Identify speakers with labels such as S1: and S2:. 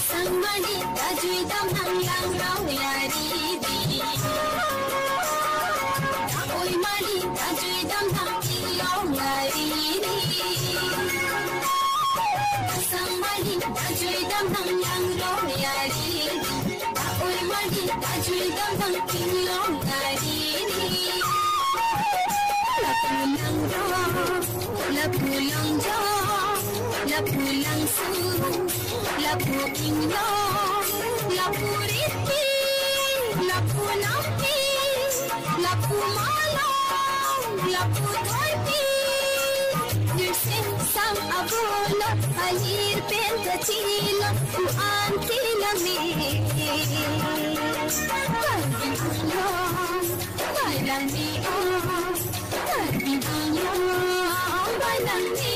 S1: Sangmani tajui dam hang lang rau yari di. Oi mani tajui dam hang ilong yari di. Sangmani tajui dam hang lang rau yari di. Oi mani tajui dam hang ilong yari di. La pulang jo, la pulang su, la puking lo, la puriti, la punampi, la pumalo, la putorti. Nursing sang abola, alir pentachila, antila me. Balang mi oh, balang mi.